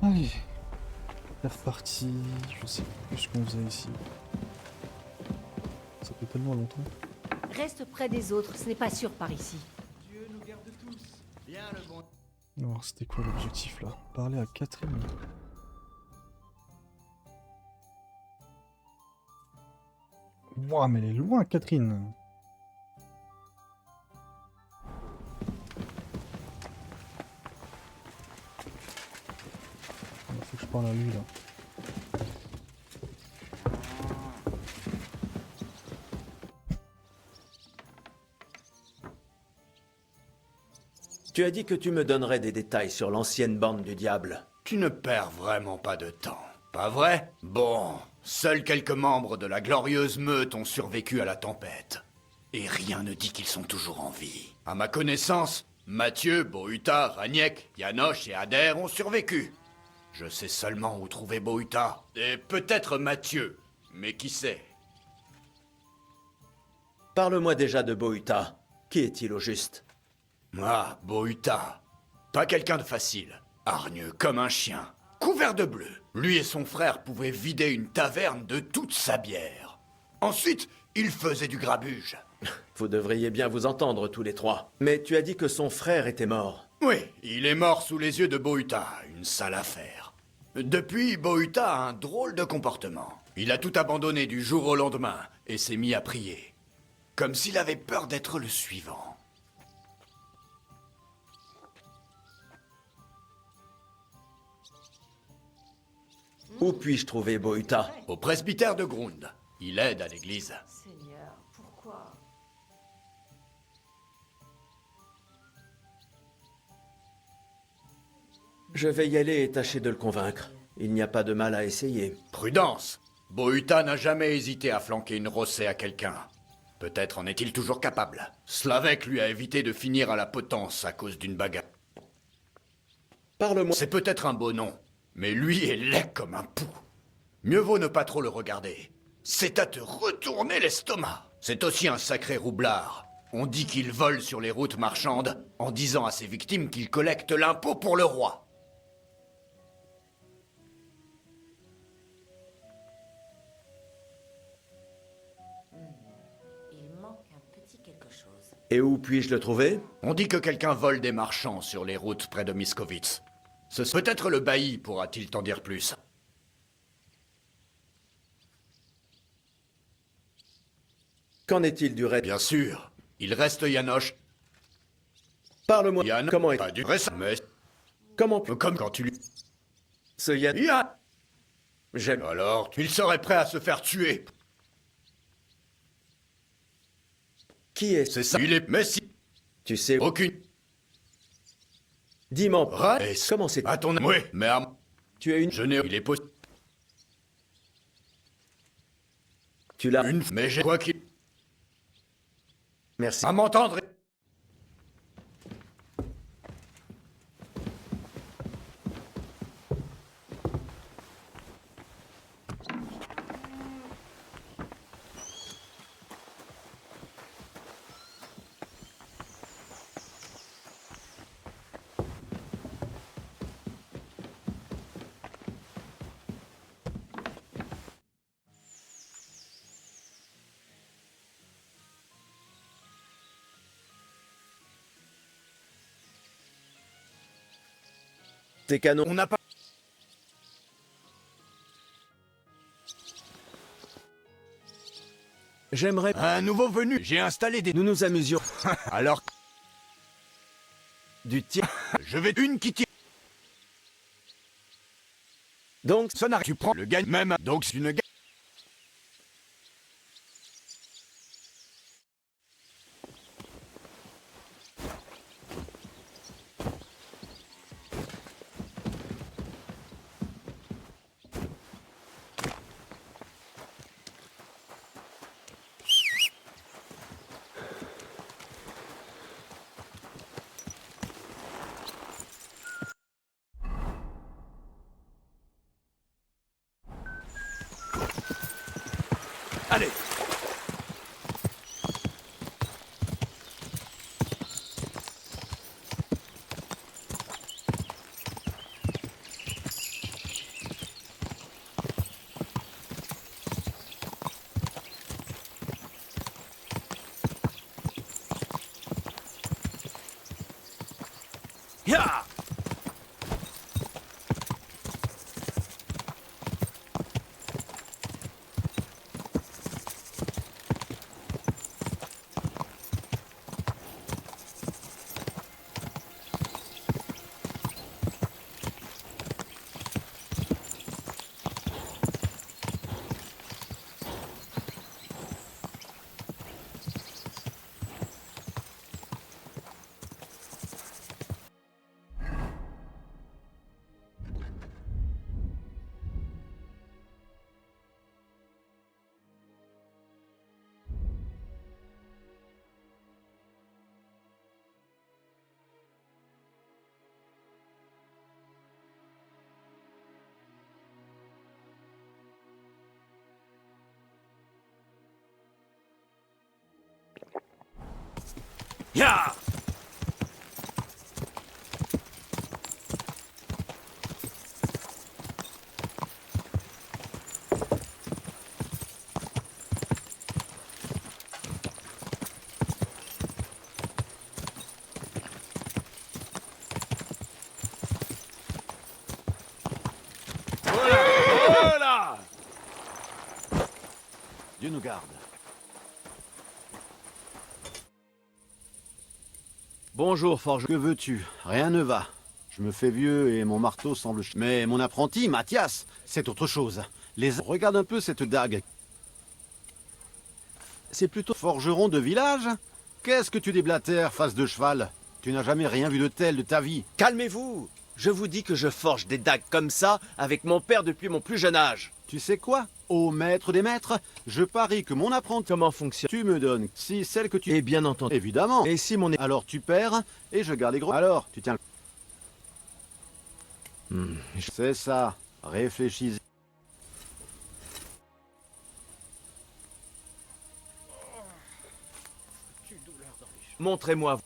Allez, c'est reparti. Je sais plus ce qu'on faisait ici. Ça fait tellement longtemps. Reste près des autres, ce n'est pas sûr par ici. Dieu nous garde tous. Bien le bon. Alors, c'était quoi l'objectif là? Parler à Catherine. Ouah, mais elle est loin, Catherine. Il faut que je parle à lui là. Tu as dit que tu me donnerais des détails sur l'ancienne bande du diable. Tu ne perds vraiment pas de temps, pas vrai? Bon, seuls quelques membres de la glorieuse meute ont survécu à la tempête. Et rien ne dit qu'ils sont toujours en vie. À ma connaissance, Mathieu, Bohuta, Raniek, Yanoche et Adair ont survécu. Je sais seulement où trouver Bohuta. Et peut-être Mathieu, mais qui sait? Parle-moi déjà de Bohuta. Qui est-il au juste? Ah, Bohuta. Pas quelqu'un de facile. Hargneux comme un chien. Couvert de bleu. Lui et son frère pouvaient vider une taverne de toute sa bière. Ensuite, il faisait du grabuge. Vous devriez bien vous entendre tous les trois. Mais tu as dit que son frère était mort. Oui, il est mort sous les yeux de Bohuta. Une sale affaire. Depuis, Bohuta a un drôle de comportement. Il a tout abandonné du jour au lendemain et s'est mis à prier. Comme s'il avait peur d'être le suivant. Où puis-je trouver Bohuta? Au presbytère de Grund. Il aide à l'église. Seigneur, pourquoi? Je vais y aller et tâcher de le convaincre. Il n'y a pas de mal à essayer. Prudence. Bohuta n'a jamais hésité à flanquer une rossée à quelqu'un. Peut-être en est-il toujours capable. Slavek lui a évité de finir à la potence à cause d'une bagarre. Parle-moi. C'est peut-être un beau nom, mais lui est laid comme un pou. Mieux vaut ne pas trop le regarder. C'est à te retourner l'estomac. C'est aussi un sacré roublard. On dit qu'il vole sur les routes marchandes en disant à ses victimes qu'il collecte l'impôt pour le roi. Il manque un petit quelque chose. Et où puis-je le trouver? On dit que quelqu'un vole des marchands sur les routes près de Miskovitz. Peut-être le bailli pourra-t-il t'en dire plus. Qu'en est-il du reste? Bien sûr, il reste Yanoche. Parle-moi. Yann, Comment est... pas du récent, mais Comment... comme quand tu lui... Ce Yann... Yann. J'aime... Alors, il serait prêt à se faire tuer. Qui est... C'est ça. Il est... Mais si... Tu sais... Aucune... Dis-moi... Et Comment c'est... à ton... Oui, mais à... Tu as une... Je n'ai... Il est possible... Tu l'as... Une... Mais j'ai... Quoi qu'il... Merci. À m'entendre... Tes canons... On n'a pas... J'aimerais... Un nouveau venu. J'ai installé des... Nous nous amusions. Alors, Du tir... je vais... Une qui tire... Donc... Ça n'arrive. Tu prends le gagne même. Donc c'est une gagne. Allez. Ya! Voilà! Dieu nous garde. Bonjour, Forge. Que veux-tu? Rien ne va. Je me fais vieux et mon marteau semble... Mais mon apprenti, Mathias, c'est autre chose. Regarde un peu cette dague. C'est plutôt forgeron de village? Qu'est-ce que tu déblatères, face de cheval? Tu n'as jamais rien vu de tel de ta vie. Calmez-vous! Je vous dis que je forge des dagues comme ça avec mon père depuis mon plus jeune âge. Tu sais quoi? Ô maître des maîtres, je parie que mon apprenti... Comment fonctionne? Tu me donnes, si celle que tu... Et bien entendu. Évidemment. Et si mon... Alors tu perds, et je garde les gros... Alors, tu tiens... C'est ça. Réfléchis. Montrez-moi.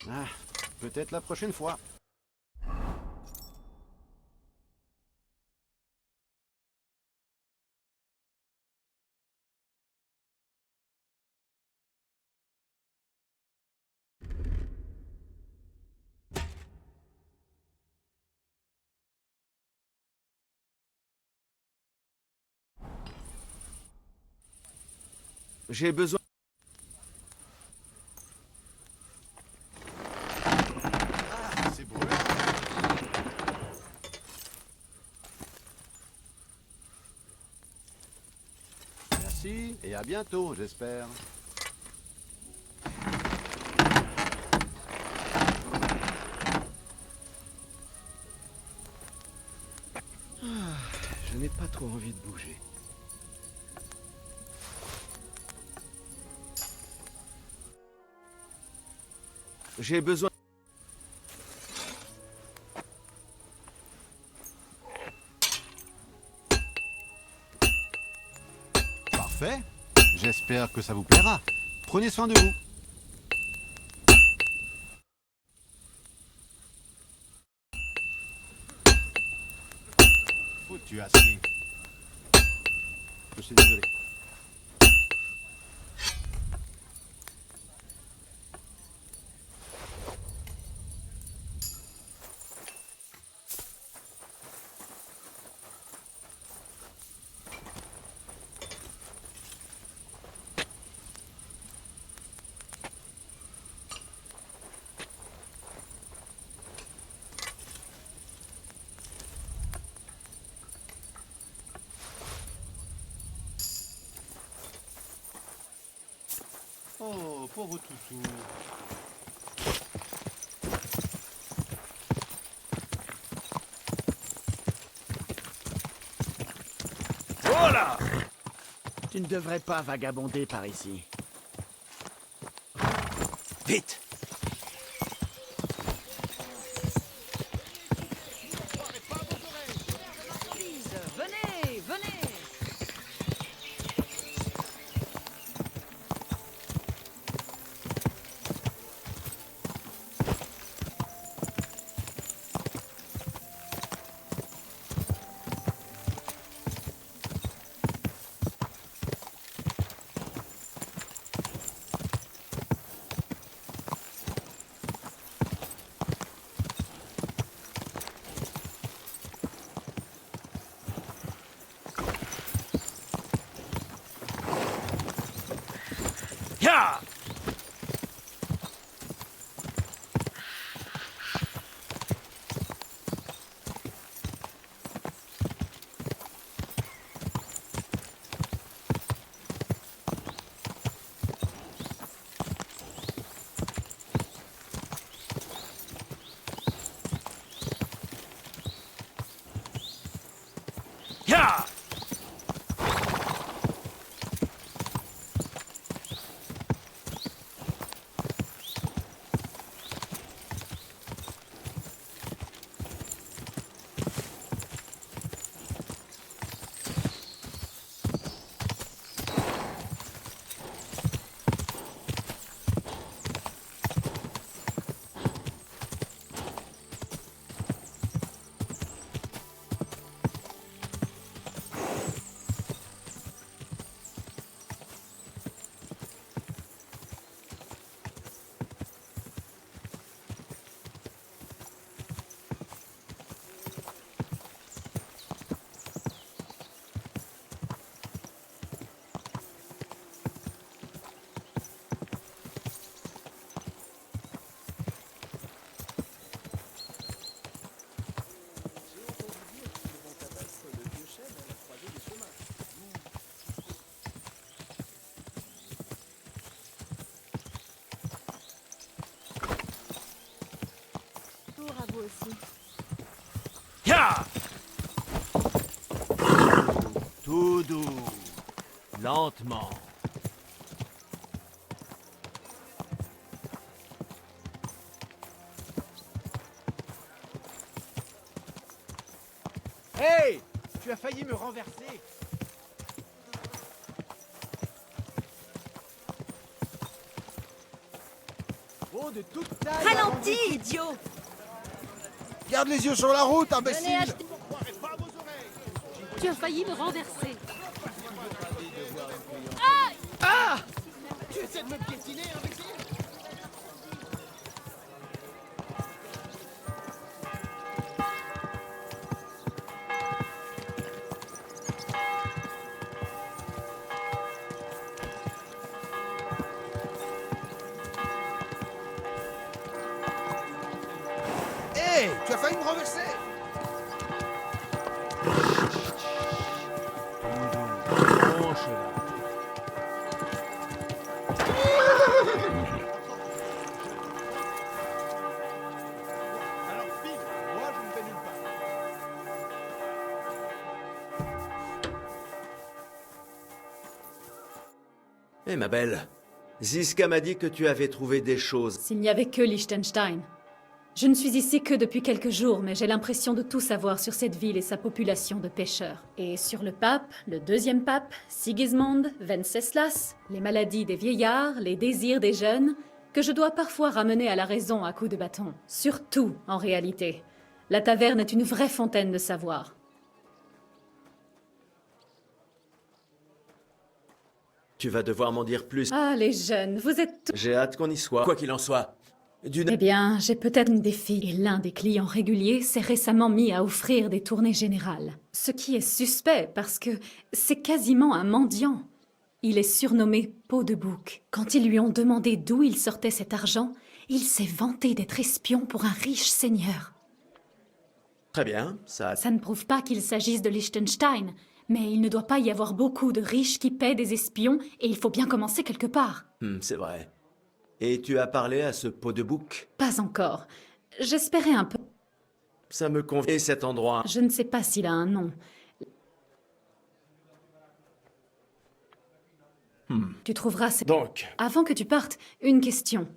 Ah, peut-être la prochaine fois. J'ai besoin... C'est beau. Merci, et à bientôt, j'espère. Je n'ai pas trop envie de bouger. J'ai besoin... Parfait. J'espère que ça vous plaira. Prenez soin de vous. Foutu acier. Je suis désolé. Oh, pauvre toutou. Voilà! Tu ne devrais pas vagabonder par ici. Vite! Venez, venez. Bonjour à vous aussi. Tout doux. Lentement. Hey! Tu as failli me renverser. Oh, de toute taille. Ralentis, idiot! Garde les yeux sur la route, Venez imbécile! acheter... Tu as failli me renverser. Tu essaies de me piétiner, imbécile? Hé, tu as failli me renverser! Bon cheval. Alors, file, moi je ne vais nulle part. Eh ma belle, Ziska m'a dit que tu avais trouvé des choses. S'il n'y avait que Liechtenstein. Je ne suis ici que depuis quelques jours, mais j'ai l'impression de tout savoir sur cette ville et sa population de pêcheurs. Et sur le pape, le deuxième pape, Sigismund, Venceslas, les maladies des vieillards, les désirs des jeunes, que je dois parfois ramener à la raison à coups de bâton. Surtout, en réalité. La taverne est une vraie fontaine de savoir. Tu vas devoir m'en dire plus. Ah, les jeunes, vous êtes... J'ai hâte qu'on y soit. Quoi qu'il en soit. Eh bien, j'ai peut-être une défi. Et l'un des clients réguliers s'est récemment mis à offrir des tournées générales. Ce qui est suspect, parce que c'est quasiment un mendiant. Il est surnommé Peau de Bouc. Quand ils lui ont demandé d'où il sortait cet argent, il s'est vanté d'être espion pour un riche seigneur. Très bien, ça... Ça ne prouve pas qu'il s'agisse de Liechtenstein, mais il ne doit pas y avoir beaucoup de riches qui paient des espions, et il faut bien commencer quelque part. C'est vrai. Et tu as parlé à ce Peau de Bouc? Pas encore. J'espérais un peu. Ça me convient. Et cet endroit? Je ne sais pas s'il a un nom. Tu trouveras... Donc, Avant que tu partes, une question.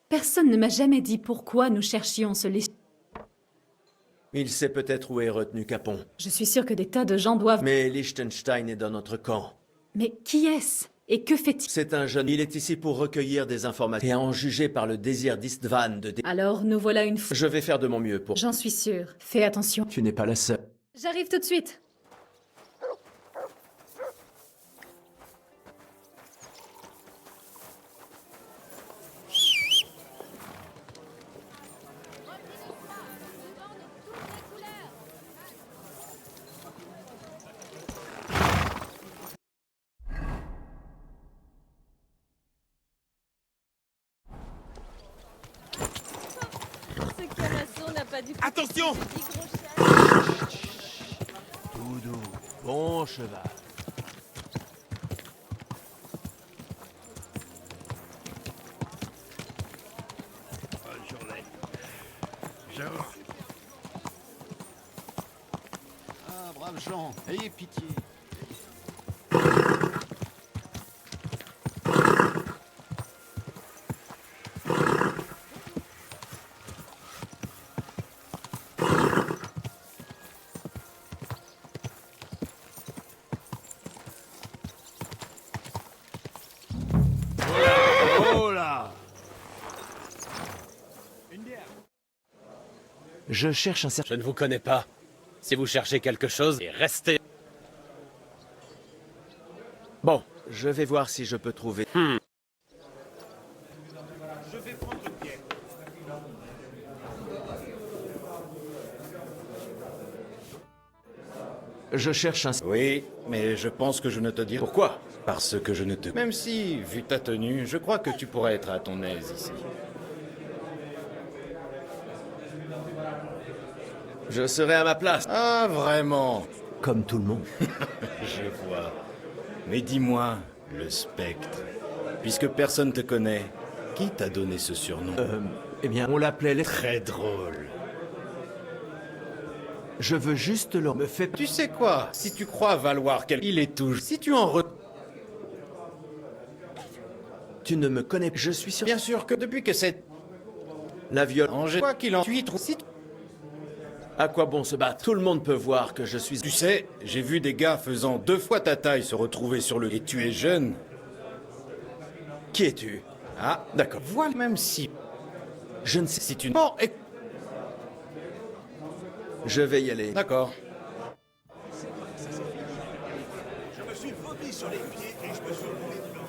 Personne ne m'a jamais dit pourquoi nous cherchions ce Liechtenstein. il sait peut-être où est retenu Capon. Je suis sûre que des tas de gens doivent... Mais Liechtenstein est dans notre camp. Mais qui est-ce? Et que fait-il? C'est un jeune. Il est ici pour recueillir des informations et à en juger par le désir d'Istvan de... Alors, nous voilà une fois. Je vais faire de mon mieux pour... J'en suis sûre. Fais attention. Tu n'es pas la seule. J'arrive tout de suite. Ce canasson n'a pas du tout... Attention! dit gros chat. Tout doux. Bon cheval. Bonne journée. Je... Ah, braves gens, ayez pitié. Oh là! Je cherche un certain... Je ne vous connais pas. Si vous cherchez quelque chose, restez. Bon, je vais voir si je peux trouver... Je cherche un... Oui, mais je pense que je ne te dirai... Pourquoi? Parce que je ne te... Même si, vu ta tenue, je crois que tu pourrais être à ton aise ici. Je serai à ma place. Ah, vraiment? Comme tout le monde. Je vois. Mais dis-moi, le spectre, puisque personne te connaît, qui t'a donné ce surnom? Eh bien, on l'appelait les... Très drôle. Je veux juste leur... Me fait... Tu sais quoi? Si tu crois valoir quelque... Il est toujours... Si tu en re... Tu ne me connais... Je suis sûr... Bien sûr que depuis que c'est... La violence... Quoi qu'il en... Tu y trouves... Si... À quoi bon se battre? Tout le monde peut voir que je suis... Tu sais, j'ai vu des gars faisant 2 fois ta taille se retrouver sur le... Et tu es jeune. Qui es-tu? Ah, d'accord. Voilà, même si... Je ne sais... Si tu... Bon, et... Je vais y aller. D'accord. Je me suis vomi sur les pieds et je me suis roulé dedans.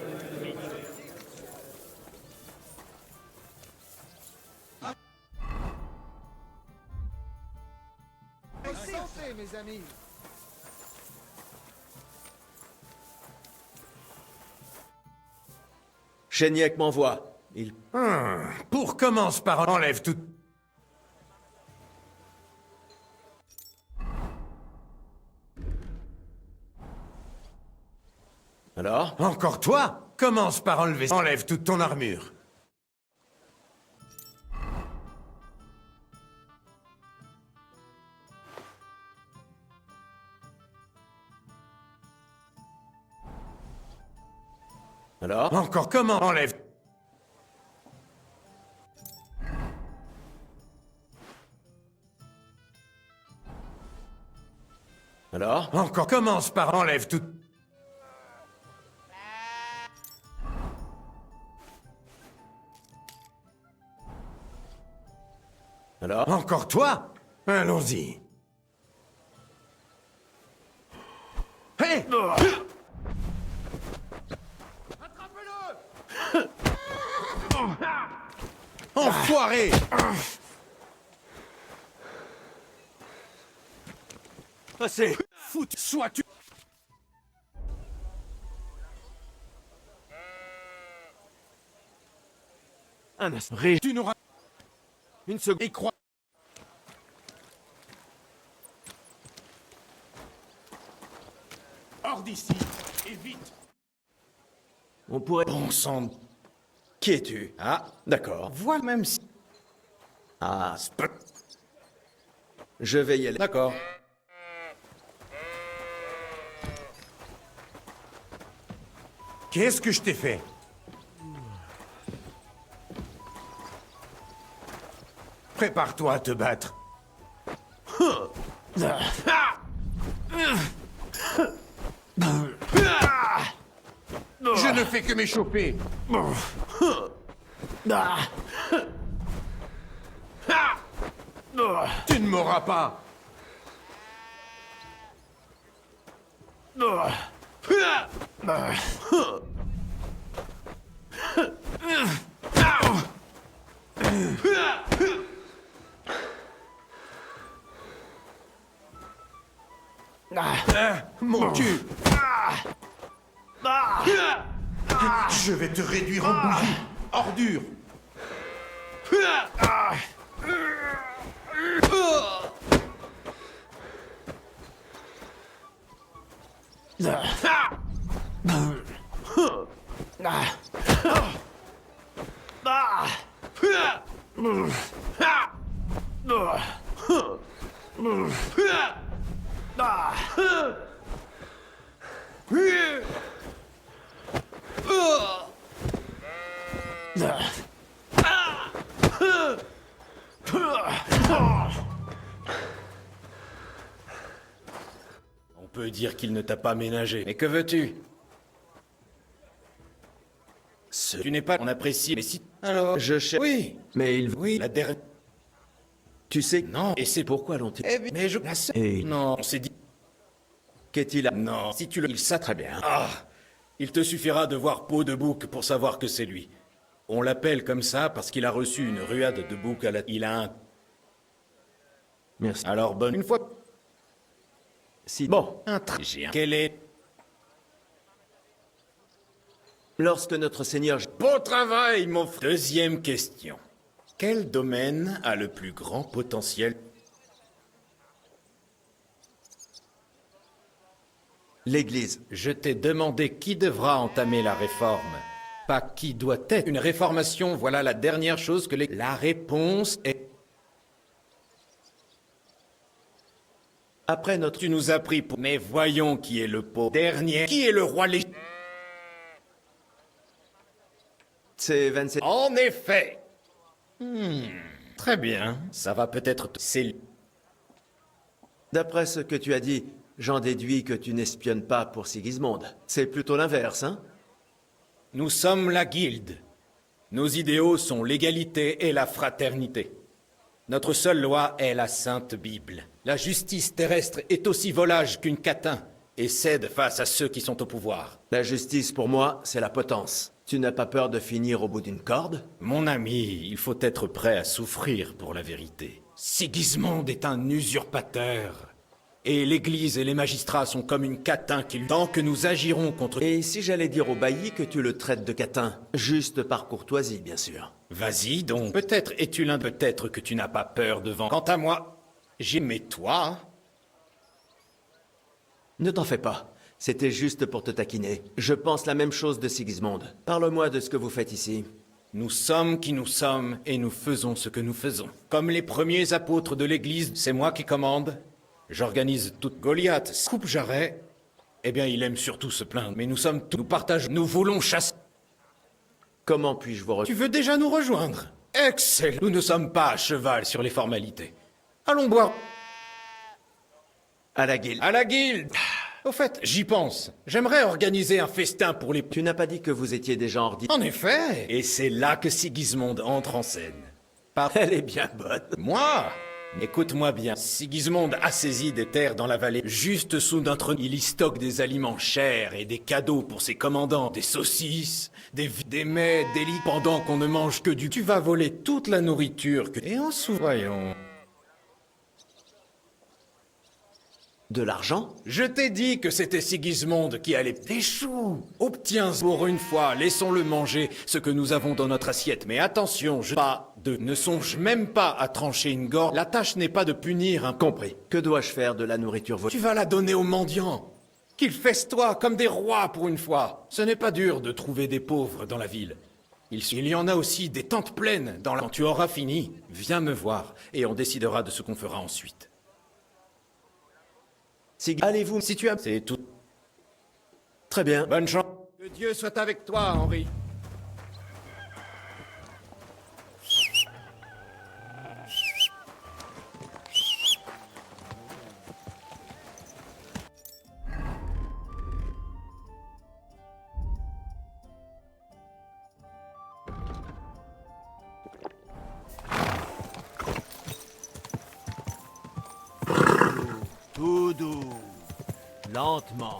Santé, mes amis. Chéniac m'envoie. Il... Pour commence par enlève tout. Alors? Encore toi? Commence par enlever. Enlève toute ton armure. Alors? Encore comment? Enlève. Alors? Encore commence par enlève tout. Alors? Encore toi? Allons-y. Hé! Attrapez-le! Enfoiré! Passez! Foutu, sois-tu... Un instant. Tu n'auras... Une seconde. Et crois... Hors d'ici, et vite! On pourrait... Bon sang... Qui es-tu? Ah, D'accord. voilà même si... Ah, je vais y aller. D'accord. Qu'est-ce que je t'ai fait? Prépare-toi à te battre. Je ne fais que m'échauffer. Tu ne m'auras pas. Mon cul. Je vais te réduire en bouillie, ordure. On peut dire qu'il ne t'a pas ménagé. Mais que veux-tu? Tu n'es pas... On apprécie, mais si... Alors... Je cherche... Oui. Mais il... Oui, la dernière... Tu sais... Non, et c'est Pourquoi l'ont-ils... Eh bien, mais je... Et... Non, on s'est dit... Qu'est-il à... Non, si tu le... Il sait Très bien. Ah, il te suffira de voir Peau de Bouc pour savoir que c'est lui. On l'appelle comme ça parce qu'il a reçu une ruade de bouc à la... Il a un... Merci. Alors bonne... Une fois... Si... Bon. Un j'ai un... Quel est... Lorsque notre Seigneur... Bon travail, mon frère. Deuxième question. Quel domaine a le plus grand potentiel? L'Église. Je t'ai demandé qui devra entamer la réforme, pas qui doit être. Une réformation, voilà la dernière chose que les... La réponse est... Après notre... Tu nous as pris pour... Mais voyons qui est le pot dernier. Qui est le roi lég... C'est 27... En effet. Très bien. Ça va peut-être... C'est... D'après ce que tu as dit, j'en déduis que tu n'espionnes pas pour Sigismond. C'est plutôt l'inverse, hein? Nous sommes la guilde. Nos idéaux sont l'égalité et la fraternité. Notre seule loi est la Sainte Bible. La justice terrestre est aussi volage qu'une catin et cède face à ceux qui sont au pouvoir. La justice, pour moi, c'est la potence. Tu n'as pas peur de finir au bout d'une corde? Mon ami, il faut être prêt à souffrir pour la vérité. Sigismond est un usurpateur. Et l'Église et les magistrats sont comme une catin qui... Tant que nous agirons contre... Et si j'allais dire au bailli que tu le traites de catin? Juste par courtoisie, bien sûr. Vas-y donc. Peut-être es-tu l'un, peut-être que tu n'as pas peur devant... Quant à moi, j'aimais toi. Ne t'en fais pas. C'était juste pour te taquiner. Je pense la même chose de Sigismond. Parle-moi de ce que vous faites ici. Nous sommes qui nous sommes et nous faisons ce que nous faisons. Comme les premiers apôtres de l'Église, c'est moi qui commande. J'organise toute Goliath, coupe Jarret. Eh bien, il aime surtout se plaindre. Mais nous sommes tous... Nous partageons... Nous voulons chasser... Comment puis-je vous Tu veux déjà nous rejoindre? Excellent. Nous ne sommes pas à cheval sur les formalités. Allons boire... À la guilde. À la guilde. Au fait, j'y pense. J'aimerais organiser un festin pour les... Tu n'as pas dit que vous étiez déjà ordinaire. En effet. Et c'est là que Sigismond entre en scène. Elle est bien bonne. Moi? Écoute-moi bien. Sigismond a saisi des terres dans la vallée, juste sous notre... Il y stocke des aliments chers et des cadeaux pour ses commandants. Des saucisses, des mets, des lits, pendant qu'on ne mange que du... Tu vas voler toute la nourriture que... Et en voyons... De l'argent? Je t'ai dit que c'était Sigismond qui allait... Des choux! Obtiens pour une fois, laissons-le manger ce que nous avons dans notre assiette. Mais attention, ne songe même pas à trancher une gorge. La tâche n'est pas de punir un... Compris. Que dois-je faire de la nourriture volée? Tu vas la donner aux mendiants. Qu'ils festoient comme des rois pour une fois. Ce n'est pas dur de trouver des pauvres dans la ville. Il y en a aussi des tentes pleines dans la... Quand tu auras fini, viens me voir et on décidera de ce qu'on fera ensuite. Allez-vous... Si tu as... C'est tout. Très bien. Bonne chance. Que Dieu soit avec toi, Henri. Tout doux. Lentement.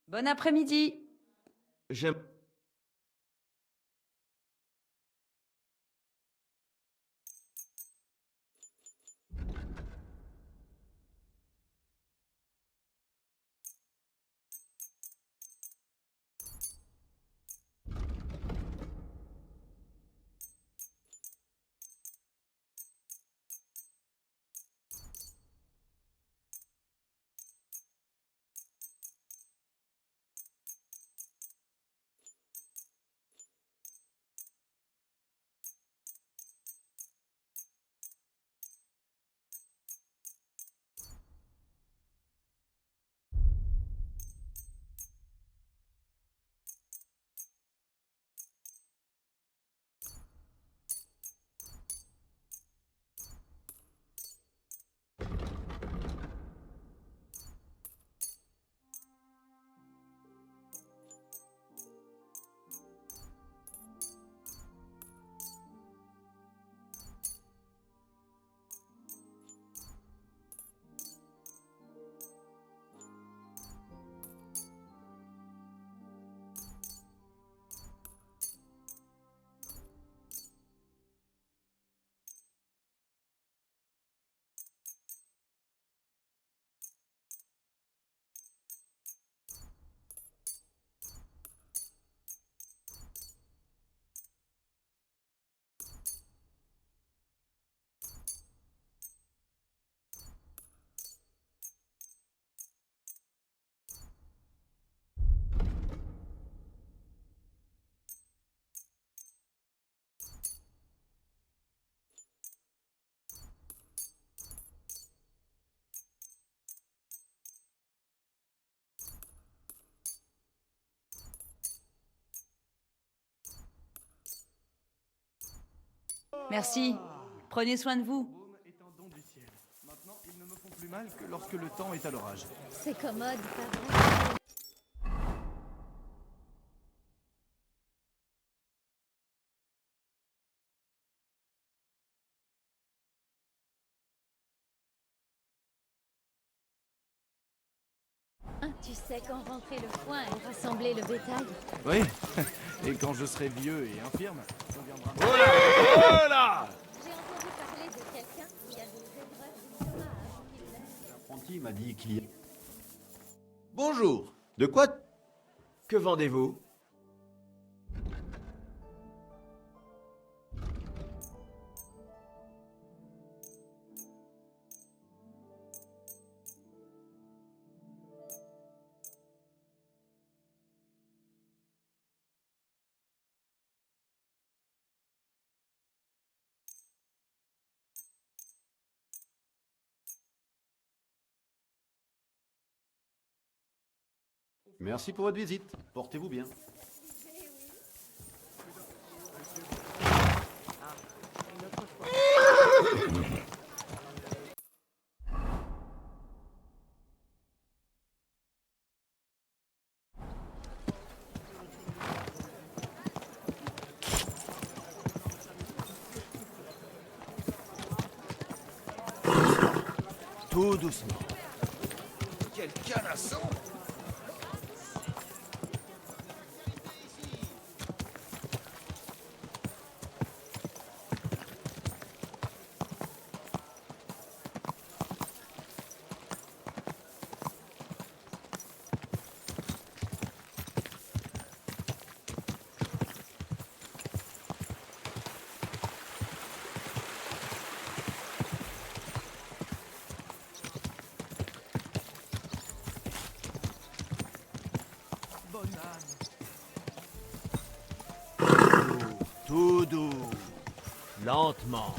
Bon après-midi. J'aime... Merci. Prenez soin de vous. Est un don du ciel. Maintenant, ils ne me font plus mal que lorsque le temps est à l'orage. C'est commode, pas vrai? Tu sais quand rentrer le foin et rassembler le bétail. Oui, et quand je serai vieux et infirme, on viendra. Voilà. J'ai entendu parler de quelqu'un qui a des épreuves du courage. L'apprenti m'a dit qu'il y a... Bonjour. De quoi... Que vendez-vous? Merci pour votre visite. Portez-vous bien. Tout doucement. Quel canasson. Tout doux. Lentement.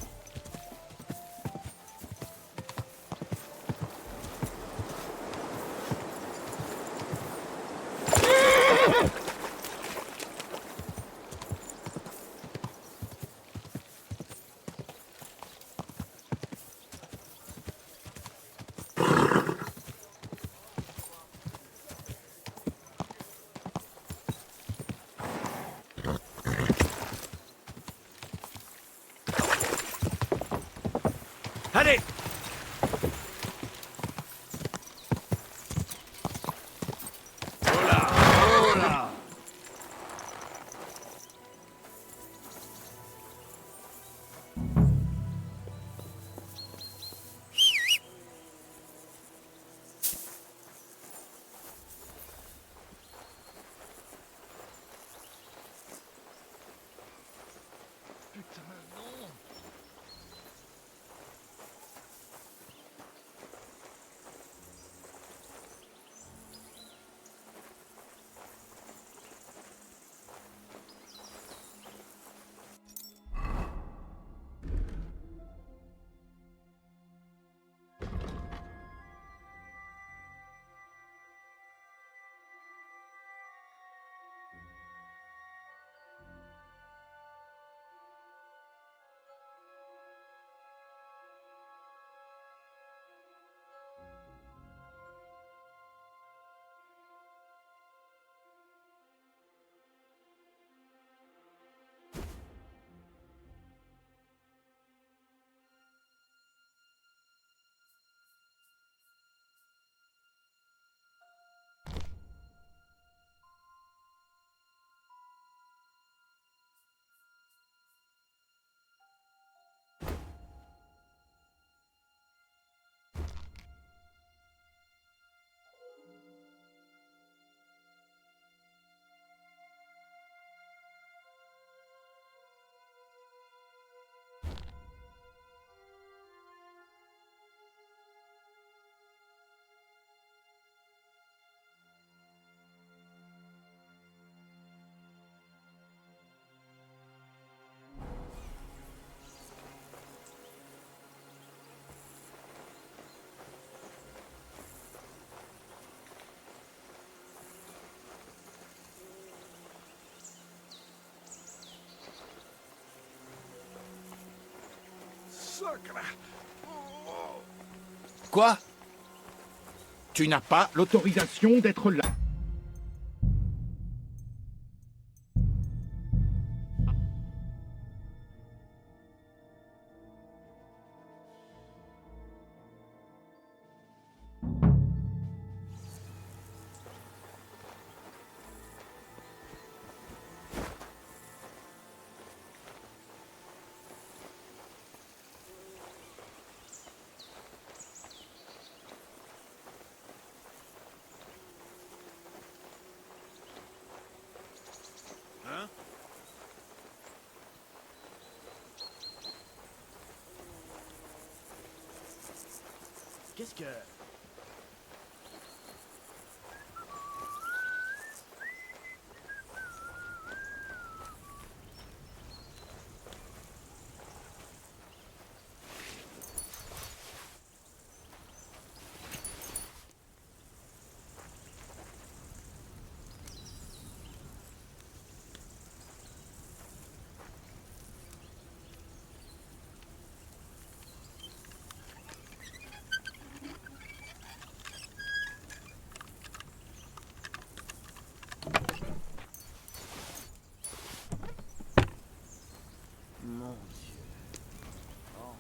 Quoi? Tu n'as pas l'autorisation d'être là. Qu'est-ce que... Mon Dieu. Oh.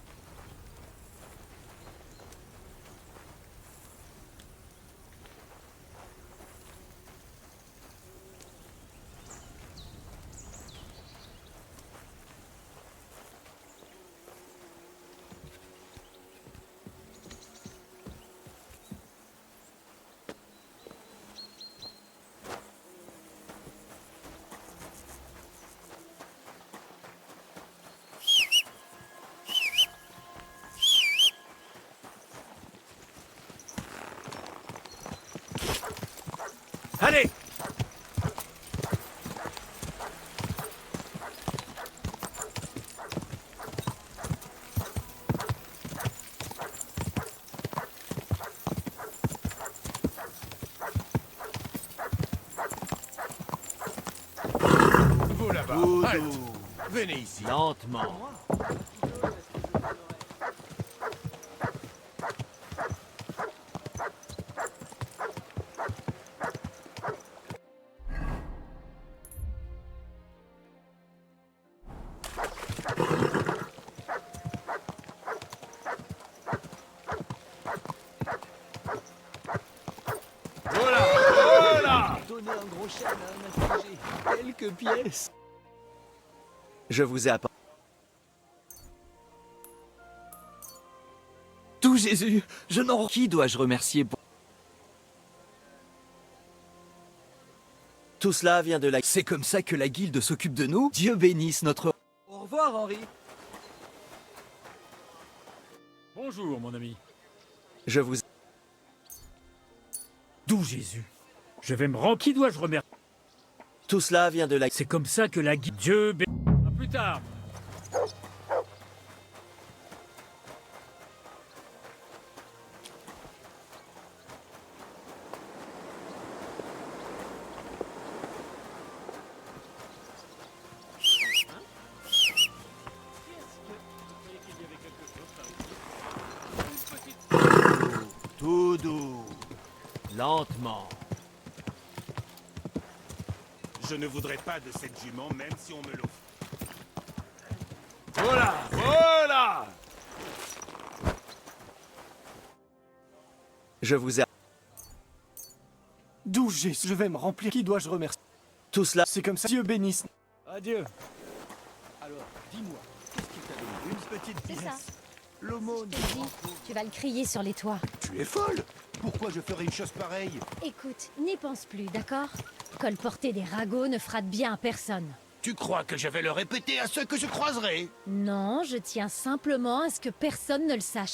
Allez! Vous là-bas, halte! Venez ici. Lentement. Donner un gros chêne à un assiégé. Quelques pièces. Je vous ai apporté. Tout Jésus, je n'en... Qui dois-je remercier pour... Tout cela vient de la... C'est comme ça que la guilde s'occupe de nous? Dieu bénisse notre... Au revoir, Henri. Bonjour, mon ami. Je vous... D'où Jésus? Je vais me rendre. Qui dois-je remercier? Tout cela vient de la... C'est comme ça que la guide. Dieu bénisse. À plus tard. Tout doux. Lentement. Je ne voudrais pas de cette jument, même si on me l'offre. Voilà, voilà. Je vous ai... D'où je vais me remplir. Qui dois-je remercier? Tout cela... C'est comme ça. Dieu bénisse. Adieu. Alors, dis-moi, qu'est-ce qui t'a donné Une petite C'est pièce. ça. L'aumône. Je te dis, tu vas le crier sur les toits. Tu es folle. Pourquoi je ferais une chose pareille? Écoute, n'y pense plus, d'accord? Colporter des ragots ne fera de bien à personne. Tu crois que je vais le répéter à ceux que je croiserai? Non, je tiens simplement à ce que personne ne le sache.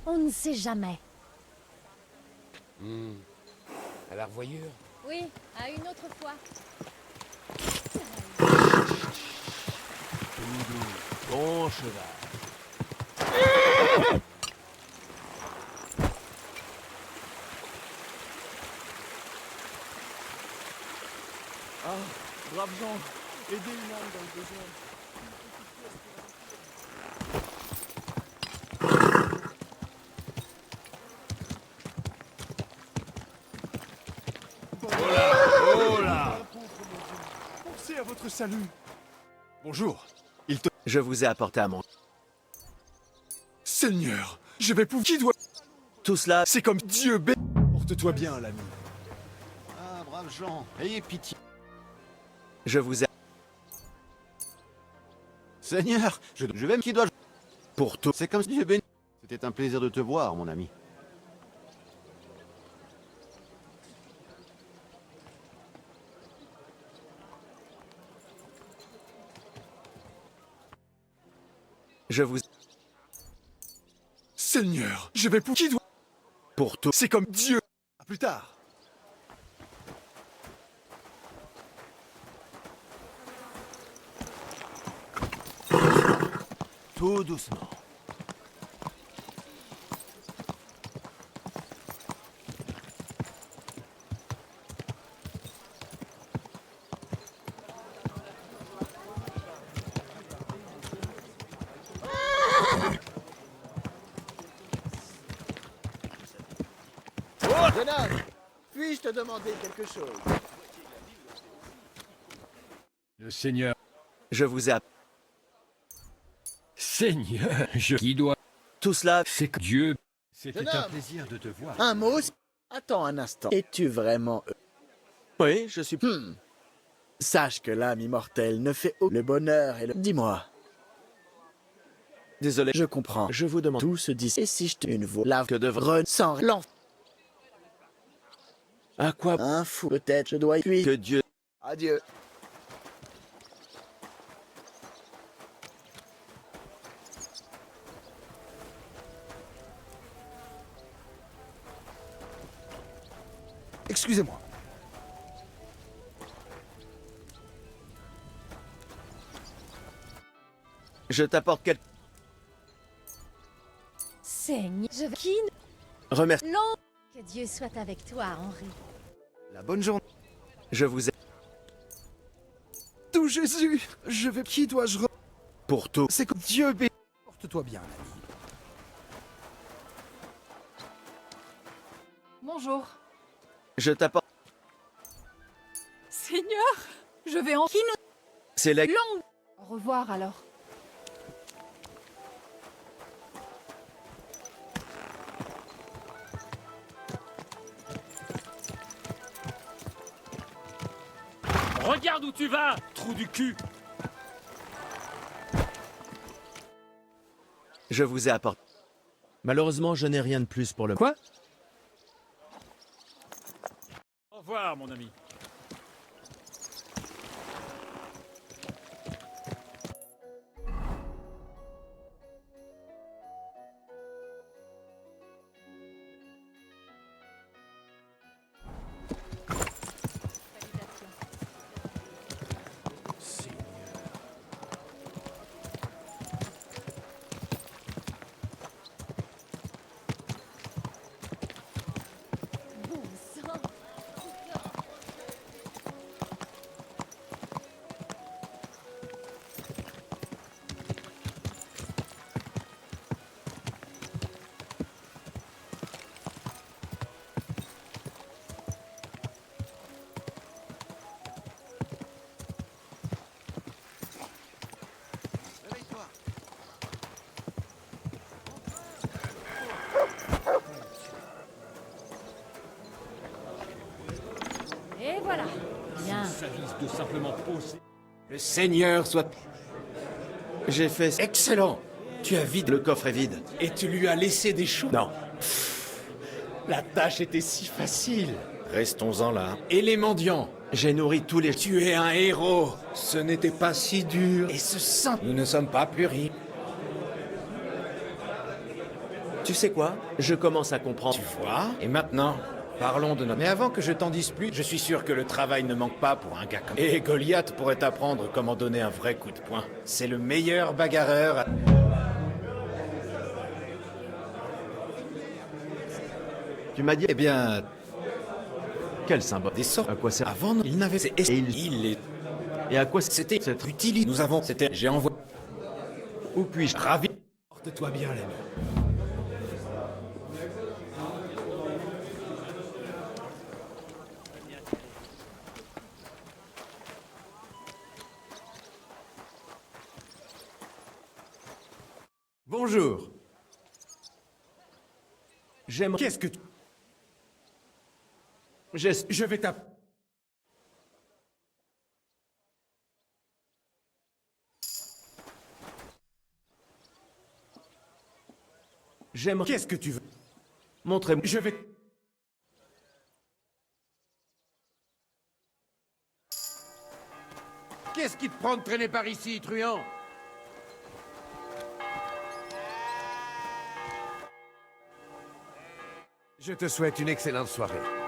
On ne sait jamais. À la revoyure. Oui, à une autre fois. Bon cheval. Ah, braves gens, Aidez une âme dans le besoin. Oh là! Pensez à votre salut. Bonjour. Je vous ai apporté à mon... Seigneur, je vais pouvoir... Qui doit... Tout cela... C'est comme Dieu bé... Porte-toi bien, l'ami. Ah, braves gens, ayez pitié. Je vous ai... Seigneur, je vais... Qui doit... Pour tout... C'est comme Dieu béni. C'était un plaisir de te voir, mon ami. Je vous... Seigneur, je vais pouvoir... Qui doit... Pour tout... C'est comme Dieu. À plus tard. Tout doucement. Jeune homme, puis-je te demander quelque chose? Le Seigneur. Je vous ai... Seigneur, Qui doit... Tout cela... C'est que Dieu... C'était Jeune un homme. plaisir de te voir. Un mot? Attends un instant. Es-tu vraiment... Oui, je suis... Sache que l'âme immortelle ne fait aucun... Le bonheur et le... Dis-moi. Désolé. Je comprends. Je vous demande... Tout se dit. Et si je te... Une voix... Lave Que devrait... sans... L'enfant. À quoi... Un fou. Peut-être je dois... Puis... Que Dieu... Adieu. Excusez-moi. Je t'apporte quelque... Seigneur, je vais... Qui Remercie... Non. Que Dieu soit avec toi, Henri. La bonne journée. Je vous ai... Tout Jésus, je vais... Qui dois-je... Pour tout... C'est que Dieu bé... Porte-toi bien, l'ami. Bonjour. Je t'apporte... Seigneur, je vais en... Qui nous... C'est la... Long. Au revoir alors. Regarde où tu vas, trou du cul! Je vous ai apporté... Malheureusement, je n'ai rien de plus pour le... Quoi? Au revoir, mon ami. Bon sang. Réveille-toi. Et voilà. Bien. Ça risque de simplement poser. Le Seigneur soit... J'ai fait... Excellent. Tu as vide... Le coffre est vide. Et tu lui as laissé des choux? Non. La tâche était si facile. Restons-en là. Et les mendiants? J'ai nourri tous les... Tu es un héros. Ce n'était pas si dur. Et ce sang... Nous ne sommes pas plus riches. Tu sais quoi? Je commence à comprendre. Tu vois? Et maintenant, parlons de notre... Mais avant que je t'en dise plus, je suis sûr que le travail ne manque pas pour un gars comme... Et Goliath pourrait t'apprendre comment donner un vrai coup de poing. C'est le meilleur bagarreur... Tu m'as dit... Eh bien... Quel symbole? Des sorts. À quoi sert... Avant, il n'avait... Et il... Il est... Et à quoi C'était cette utilité. Nous avons... C'était... J'ai envoyé... Où puis-je... Ravi... Porte-toi bien, l'ami. Bonjour. J'aime... Qu'est-ce que tu... Je vais taper... J'aimerais... Qu'est-ce que tu veux? Montrez-moi... Je vais... Qu'est-ce qui te prend de traîner par ici, truand? Je te souhaite une excellente soirée.